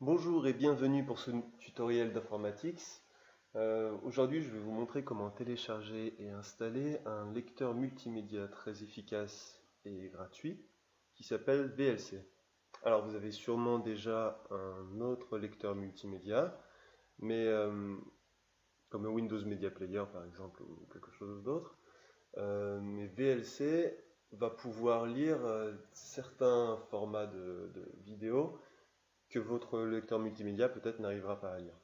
Bonjour et bienvenue pour ce tutoriel d'informatique. Aujourd'hui, je vais vous montrer comment télécharger et installer un lecteur multimédia très efficace et gratuit qui s'appelle VLC. Alors, vous avez sûrement déjà un autre lecteur multimédia, mais comme un Windows Media Player par exemple ou quelque chose d'autre. Mais VLC va pouvoir lire certains formats de vidéos que votre lecteur multimédia peut-être n'arrivera pas à lire.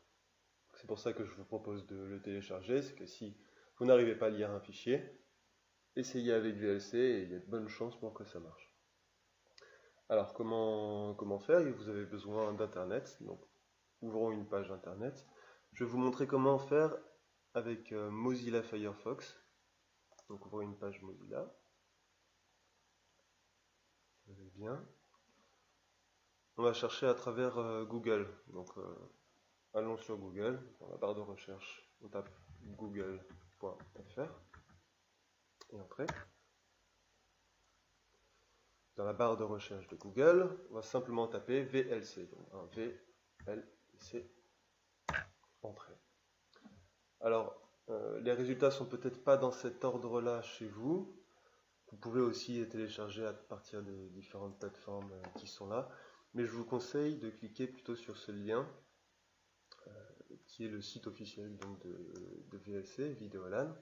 C'est pour ça que je vous propose de le télécharger, c'est que si vous n'arrivez pas à lire un fichier, essayez avec VLC et il y a de bonnes chances pour que ça marche. Alors comment faire? Vous avez besoin d'internet, donc ouvrons une page internet. Je vais vous montrer comment faire avec Mozilla Firefox. Donc ouvrons une page Mozilla. Vous allez bien. On va chercher à travers Google. Donc allons sur Google, dans la barre de recherche, on tape google.fr et entrée. Dans la barre de recherche de Google, on va simplement taper VLC, donc un VLC, entrée. Alors, les résultats sont peut-être pas dans cet ordre-là chez vous. Vous pouvez aussi télécharger à partir des différentes plateformes qui sont là, mais je vous conseille de cliquer plutôt sur ce lien qui est le site officiel donc, de VLC, Videolan.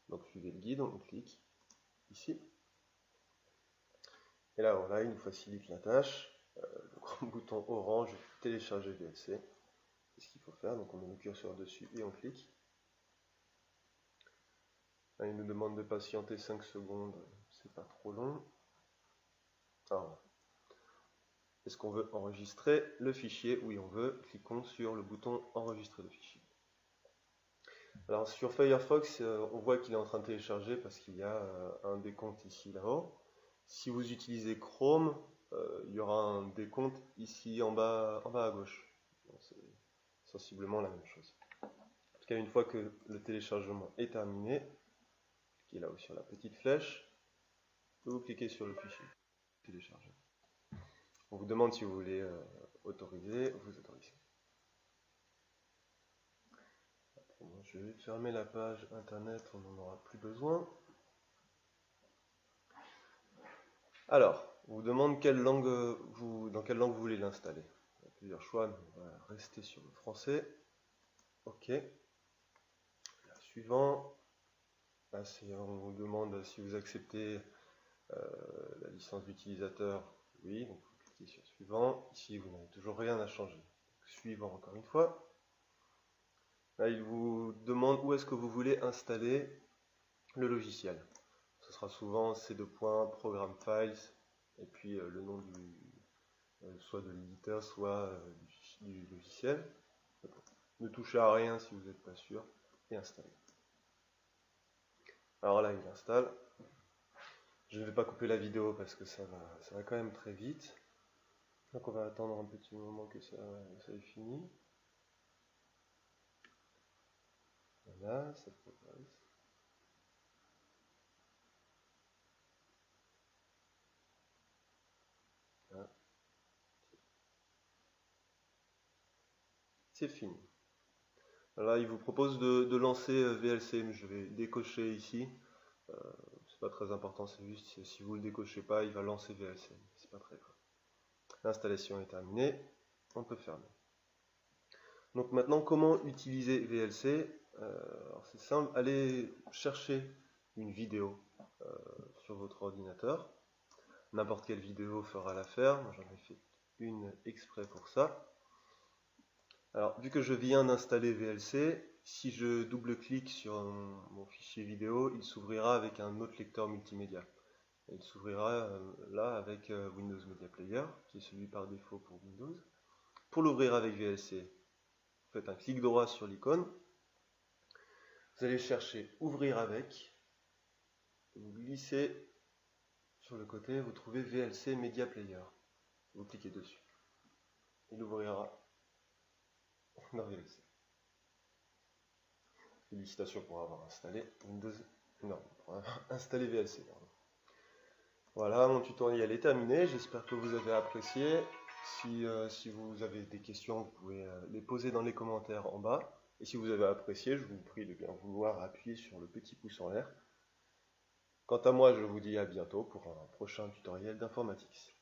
Donc suivez le guide, on clique ici. Et là, voilà, il nous facilite la tâche. Le grand bouton orange, télécharger VLC. C'est ce qu'il faut faire. Donc on met le curseur dessus et on clique. Là, il nous demande de patienter 5 secondes. C'est pas trop long. Alors, est-ce qu'on veut enregistrer le fichier? Oui, on veut. Cliquons sur le bouton enregistrer le fichier. Alors sur Firefox, on voit qu'il est en train de télécharger parce qu'il y a un décompte ici là-haut. Si vous utilisez Chrome, il y aura un décompte ici en bas à gauche. C'est sensiblement la même chose. En tout cas, une fois que le téléchargement est terminé, cliquez là-haut sur la petite flèche, vous cliquez sur le fichier télécharger. On vous demande si vous voulez autoriser, vous autorisez. Je vais fermer la page internet, on n'en aura plus besoin. Alors, on vous demande dans quelle langue vous voulez l'installer. Il y a plusieurs choix, mais on va rester sur le français. OK. Là, suivant. Là, on vous demande si vous acceptez la licence d'utilisateur. Oui, donc vous cliquez sur suivant. Ici, vous n'avez toujours rien à changer. Donc, suivant encore une fois. Là, il vous demande où est-ce que vous voulez installer le logiciel. Ce sera souvent C2. Program Files et puis le nom soit de l'éditeur, soit du logiciel. Ne touchez à rien si vous n'êtes pas sûr et installez. Alors là, il installe. Je ne vais pas couper la vidéo parce que ça va quand même très vite. Donc on va attendre un petit moment que ça ait fini. Voilà, ça progresse. Voilà. C'est fini. Là, il vous propose de lancer VLC, mais je vais décocher ici. C'est pas très important, c'est juste si vous le décochez pas, il va lancer VLC. C'est pas très grave. L'installation est terminée, on peut fermer. Donc maintenant, comment utiliser VLC? C'est simple, allez chercher une vidéo sur votre ordinateur. N'importe quelle vidéo fera l'affaire. Moi, j'en ai fait une exprès pour ça. Alors, vu que je viens d'installer VLC, si je double-clique sur mon fichier vidéo, il s'ouvrira avec un autre lecteur multimédia. Il s'ouvrira là avec Windows Media Player, qui est celui par défaut pour Windows. Pour l'ouvrir avec VLC, vous faites un clic droit sur l'icône. Vous allez chercher Ouvrir avec. Vous glissez sur le côté, vous trouvez VLC Media Player. Vous cliquez dessus. Il ouvrira dans VLC. Félicitations pour avoir installé Windows. Non, pour avoir installé VLC. Pardon. Voilà, mon tutoriel est terminé. J'espère que vous avez apprécié. Si vous avez des questions, vous pouvez les poser dans les commentaires en bas. Et si vous avez apprécié, je vous prie de bien vouloir appuyer sur le petit pouce en l'air. Quant à moi, je vous dis à bientôt pour un prochain tutoriel d'informatique.